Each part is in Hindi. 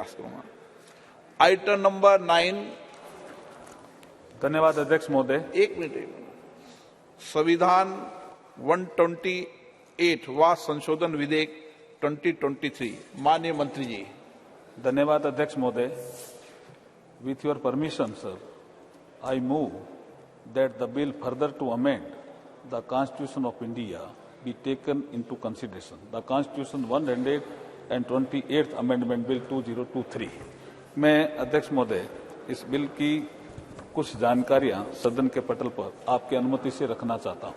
पास करूंगा। Item number 9। धन्यवाद अध्यक्ष महोदय। एक मिनट। संविधान 128 व संशोधन विधेयक 2023। माननीय मंत्री जी। धन्यवाद अध्यक्ष महोदय। With your permission sir, I move that the bill further to amend the Constitution of India be taken into consideration. The Constitution 128th Amendment Bill 2023। मैं अध्यक्ष महोदय इस बिल की कुछ जानकारियां सदन के पटल पर आपकी अनुमति से रखना चाहता हूं।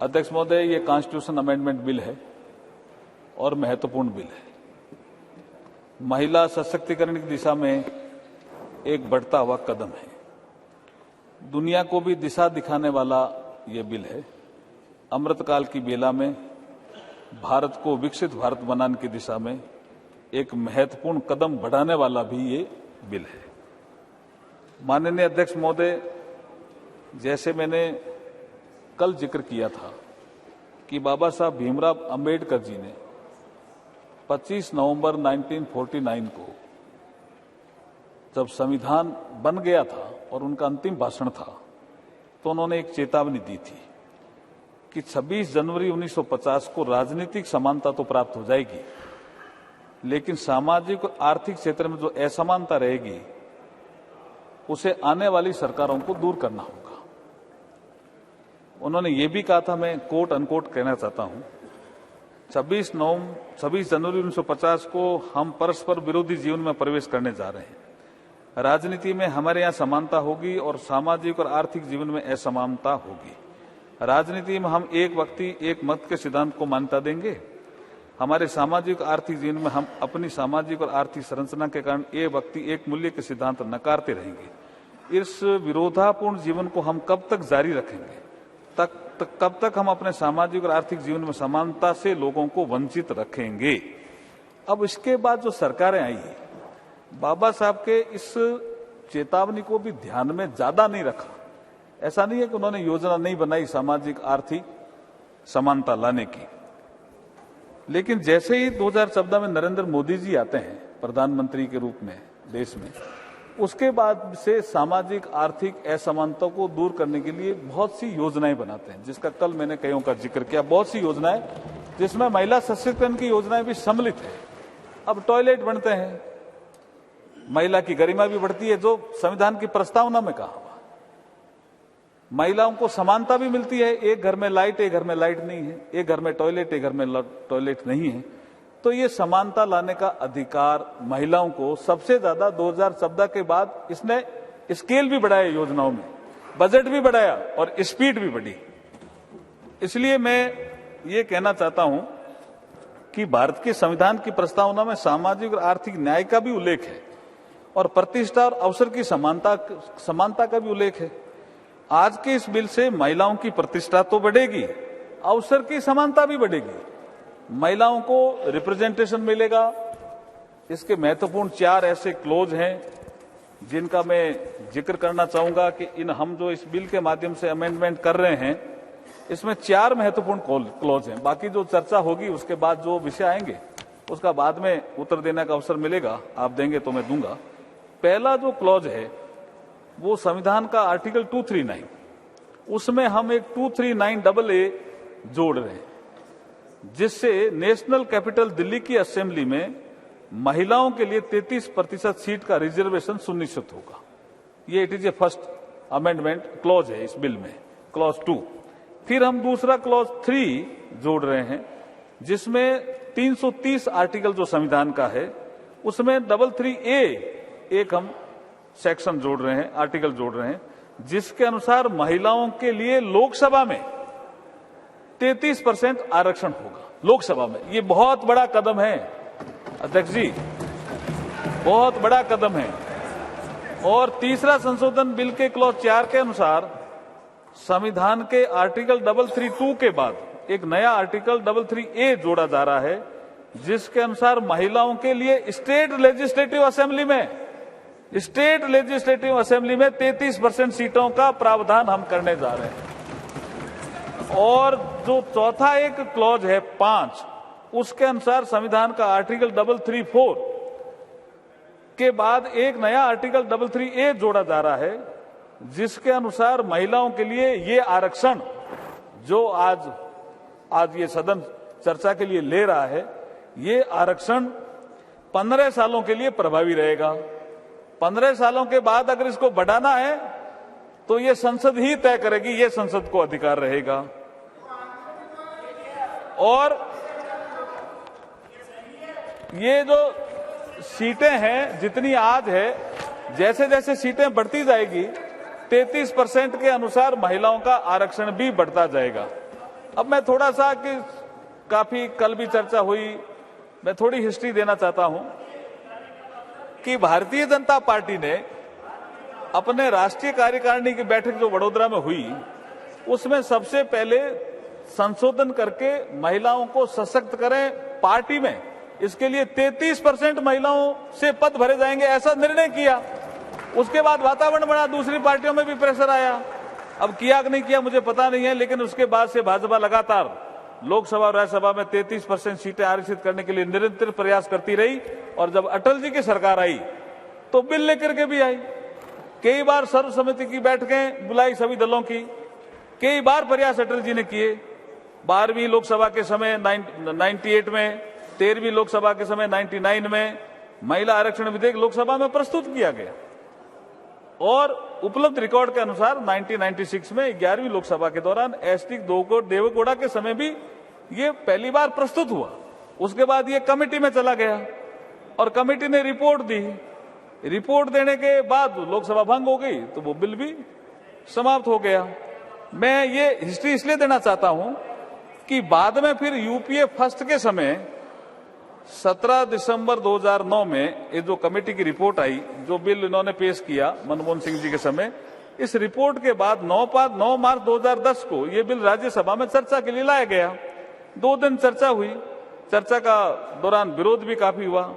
अध्यक्ष महोदय, ये कॉन्स्टिट्यूशन अमेंडमेंट बिल है और महत्वपूर्ण बिल है। महिला सशक्तिकरण की दिशा में एक बढ़ता हुआ कदम है। दुनिया को भी दिशा दिखाने वाला ये बिल है। अमृतकाल की बेला में भारत को विकसित भारत बनाने की दिशा में एक महत्वपूर्ण कदम बढ़ाने वाला भी ये बिल है। माननीय अध्यक्ष महोदय, जैसे मैंने कल जिक्र किया था कि बाबा साहब भीमराव अंबेडकर जी ने 25 नवंबर 1949 को जब संविधान बन गया था और उनका अंतिम भाषण था तो उन्होंने एक चेतावनी दी थी कि 26 जनवरी 1950 को राजनीतिक समानता तो प्राप्त हो जाएगी, लेकिन सामाजिक और आर्थिक क्षेत्र में जो असमानता रहेगी उसे आने वाली सरकारों को दूर करना होगा। उन्होंने ये भी कहा था, मैं कोट अनकोट कहना चाहता हूं, 26 जनवरी 1950 को हम परस्पर विरोधी जीवन में प्रवेश करने जा रहे हैं। राजनीति में हमारे यहाँ समानता होगी और सामाजिक और आर्थिक जीवन में असमानता होगी। राजनीति में हम एक व्यक्ति एक मत के सिद्धांत को मान्यता देंगे। हमारे सामाजिक आर्थिक जीवन में हम अपनी सामाजिक और आर्थिक संरचना के कारण एक व्यक्ति एक मूल्य के सिद्धांत नकारते रहेंगे। इस विरोधापूर्ण जीवन को हम कब तक जारी रखेंगे? कब तक हम अपने सामाजिक और आर्थिक जीवन में समानता से लोगों को वंचित रखेंगे? अब इसके बाद जो सरकारें आई है, बाबा साहब के इस चेतावनी को भी ध्यान में ज्यादा नहीं रखा। ऐसा नहीं है कि उन्होंने योजना नहीं बनाई सामाजिक आर्थिक समानता लाने की, लेकिन जैसे ही 2014 में नरेंद्र मोदी जी आते हैं प्रधानमंत्री के रूप में देश में, उसके बाद से सामाजिक आर्थिक असमानता को दूर करने के लिए बहुत सी योजनाएं बनाते हैं, जिसका कल मैंने कईयों का जिक्र किया। बहुत सी योजनाएं जिसमें महिला सशक्तिकरण की योजनाएं भी सम्मिलित है। अब टॉयलेट बनते हैं, महिला की गरिमा भी बढ़ती है, जो संविधान की प्रस्तावना में कहा हुआ। महिलाओं को समानता भी मिलती है, एक घर में लाइट एक घर में लाइट नहीं है, एक घर में टॉयलेट एक घर में टॉयलेट नहीं है। तो ये समानता लाने का अधिकार महिलाओं को सबसे ज्यादा 2014 के बाद इसने स्केल भी बढ़ाया, योजनाओं में बजट भी बढ़ाया और स्पीड भी बढ़ी। इसलिए मैं ये कहना चाहता हूं कि भारत के संविधान की प्रस्तावना में सामाजिक और आर्थिक न्याय का भी उल्लेख है और प्रतिष्ठा और अवसर की समानता का भी उल्लेख है। आज के इस बिल से महिलाओं की प्रतिष्ठा तो बढ़ेगी, अवसर की समानता भी बढ़ेगी, महिलाओं को रिप्रेजेंटेशन मिलेगा। इसके महत्वपूर्ण 4 ऐसे क्लोज हैं जिनका मैं जिक्र करना चाहूंगा कि हम जो इस बिल के माध्यम से अमेंडमेंट कर रहे हैं, इसमें 4 महत्वपूर्ण क्लोज हैं। बाकी जो चर्चा होगी उसके बाद जो विषय आएंगे उसका बाद में उत्तर देने का अवसर मिलेगा, आप देंगे तो मैं दूंगा। पहला जो क्लॉज है वो संविधान का आर्टिकल 239, उसमें हम एक 239AA जोड़ रहे हैं, जिससे नेशनल कैपिटल दिल्ली की असेंबली में महिलाओं के लिए 33% सीट का रिजर्वेशन सुनिश्चित होगा। ये it is a first amendment clause है इस बिल में, क्लॉज 2। फिर हम दूसरा क्लॉज 3 जोड़ रहे हैं, जिसमें 330 आर्टिकल जो संविधान का है उसमें 33A एक हम सेक्शन जोड़ रहे हैं, आर्टिकल जोड़ रहे हैं, जिसके अनुसार महिलाओं के लिए लोकसभा में 33% आरक्षण होगा। लोकसभा में ये बहुत बड़ा कदम है अध्यक्ष जी, बहुत बड़ा कदम है। और तीसरा संशोधन बिल के क्लॉज 4 के अनुसार संविधान के आर्टिकल 332 के बाद एक नया आर्टिकल 33A जोड़ा जा रहा है, जिसके अनुसार महिलाओं के लिए स्टेट लेजिस्लेटिव असेंबली में 33% सीटों का प्रावधान हम करने जा रहे हैं। और जो चौथा एक क्लॉज है 5, उसके अनुसार संविधान का आर्टिकल 334 के बाद एक नया आर्टिकल 333A जोड़ा जा रहा है, जिसके अनुसार महिलाओं के लिए ये आरक्षण जो आज ये सदन चर्चा के लिए ले रहा है, ये आरक्षण 15 सालों के लिए प्रभावी रहेगा। 15 सालों के बाद अगर इसको बढ़ाना है तो ये संसद ही तय करेगी, ये संसद को अधिकार रहेगा। और ये जो सीटें हैं जितनी आज है, जैसे जैसे सीटें बढ़ती जाएगी 33% के अनुसार महिलाओं का आरक्षण भी बढ़ता जाएगा। अब मैं थोड़ा सा कि काफी कल भी चर्चा हुई, मैं थोड़ी हिस्ट्री देना चाहता हूं कि भारतीय जनता पार्टी ने अपने राष्ट्रीय कार्यकारिणी की बैठक जो वडोदरा में हुई, उसमें सबसे पहले संशोधन करके महिलाओं को सशक्त करें पार्टी में, इसके लिए 33% महिलाओं से पद भरे जाएंगे, ऐसा निर्णय किया। उसके बाद वातावरण बना, दूसरी पार्टियों में भी प्रेशर आया। अब किया कि नहीं किया मुझे पता नहीं है, लेकिन उसके बाद से भाजपा लगातार लोकसभा और राज्यसभा में 33% सीटें आरक्षित करने के लिए निरंतर प्रयास करती रही। और जब अटल जी की सरकार आई तो बिल लेकर के भी आई। कई बार सर्वसम्मति की बैठकें बुलाई सभी दलों की, कई बार प्रयास अटल जी ने किए। 12वीं लोकसभा के समय 98 में, 13वीं लोकसभा के समय 99 में महिला आरक्षण विधेयक लोकसभा में प्रस्तुत किया गया। और उपलब्ध रिकॉर्ड के अनुसार 1996 में 11वीं लोकसभा के दौरान एसटी देवेगौड़ा के समय भी ये पहली बार प्रस्तुत हुआ। उसके बाद ये कमेटी में चला गया और कमेटी ने रिपोर्ट दी। रिपोर्ट देने के बाद लोकसभा भंग हो गई तो वो बिल भी समाप्त हो गया। मैं ये हिस्ट्री इसलिए देना चाहता हूं कि बाद में फिर यूपीए फर्स्ट के समय 17 दिसंबर 2009 में ये जो कमेटी की रिपोर्ट आई, जो बिल इन्होंने पेश किया मनमोहन सिंह जी के समय, इस रिपोर्ट के बाद 9 मार्च 2010 को ये बिल राज्यसभा में चर्चा के लिए लाया गया। 2 दिन चर्चा हुई। चर्चा का दौरान विरोध भी काफी हुआ,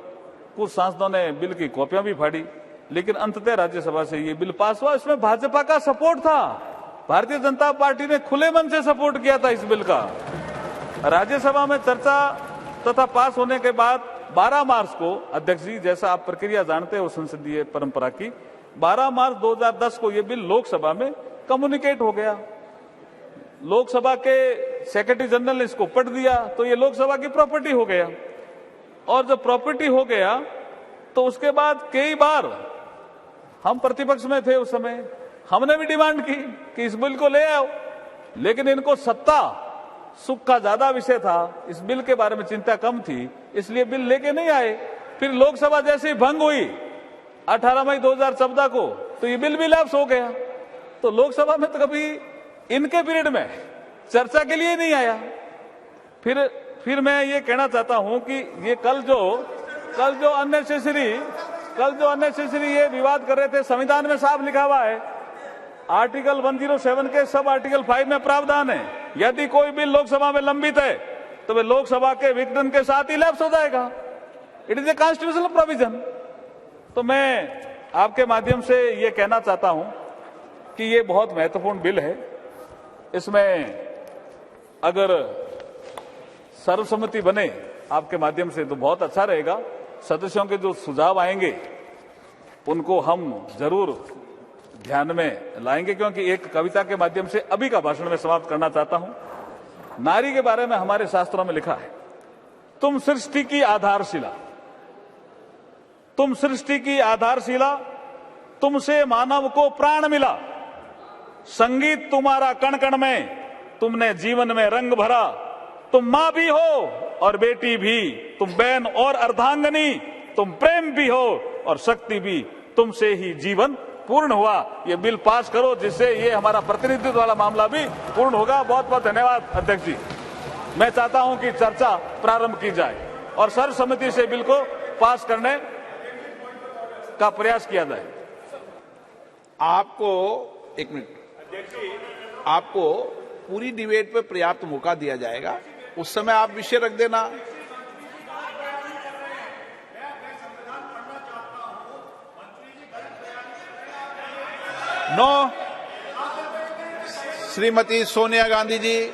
कुछ सांसदों ने बिल की कॉपियां भी फाड़ी, लेकिन अंततः राज्यसभा से ये बिल पास हुआ। इसमें भाजपा का सपोर्ट था, भारतीय जनता पार्टी ने खुले मन से सपोर्ट किया था इस बिल का। राज्यसभा में चर्चा तथा पास होने के बाद 12 मार्च को अध्यक्ष जी, जैसा आप प्रक्रिया जानते हो संसदीय परंपरा की, 12 मार्च 2010 को यह बिल लोकसभा में कम्युनिकेट हो गया। लोकसभा के सेक्रेटरी जनरल ने इसको पढ़ दिया तो ये लोकसभा की प्रॉपर्टी हो गया। और जब प्रॉपर्टी हो गया तो उसके बाद कई बार हम प्रतिपक्ष में थे उस समय, हमने भी डिमांड की कि इस बिल को ले आओ, लेकिन इनको सत्ता सुख का ज्यादा विषय था, इस बिल के बारे में चिंता कम थी, इसलिए बिल लेके नहीं आए। फिर लोकसभा जैसे ही भंग हुई 18 मई 2014 को तो ये बिल भी लैप्स हो गया। तो लोकसभा में तो कभी इनके पीरियड में चर्चा के लिए नहीं आया। फिर मैं ये कहना चाहता हूं कि ये कल जो अननेसेसरी ये विवाद कर रहे थे, संविधान में साफ लिखा हुआ है, आर्टिकल 107 के सब आर्टिकल 5 में प्रावधान है, यदि कोई बिल लोकसभा में लंबित है तो वे लोकसभा के विघटन के साथ ही लैप्स हो जाएगा। It is a constitutional provision. तो मैं आपके माध्यम से ये कहना चाहता हूं कि ये बहुत महत्वपूर्ण बिल है। इसमें अगर सर्वसम्मति बने आपके माध्यम से तो बहुत अच्छा रहेगा। सदस्यों के जो सुझाव आएंगे उनको हम जरूर ध्यान में लाएंगे, क्योंकि एक कविता के माध्यम से अभी का भाषण में समाप्त करना चाहता हूं। नारी के बारे में हमारे शास्त्रों में लिखा है, तुम सृष्टि की आधारशिला, तुम सृष्टि की आधारशिला, तुमसे मानव को प्राण मिला, संगीत तुम्हारा कण कण में, तुमने जीवन में रंग भरा, तुम मां भी हो और बेटी भी, तुम बहन और अर्धांगनी, तुम प्रेम भी हो और शक्ति भी, तुमसे ही जीवन पूर्ण हुआ। ये बिल पास करो जिससे ये हमारा प्रतिनिधित्व वाला मामला भी पूर्ण होगा। बहुत बहुत धन्यवाद अध्यक्ष जी। मैं चाहता हूं कि चर्चा प्रारंभ की जाए और सर्वसम्मति से बिल को पास करने का प्रयास किया जाए। आपको एक मिनट, आपको पूरी डिबेट पे पर्याप्त मौका दिया जाएगा, उस समय आप विषय रख देना। नो, श्रीमती सोनिया गांधी जी।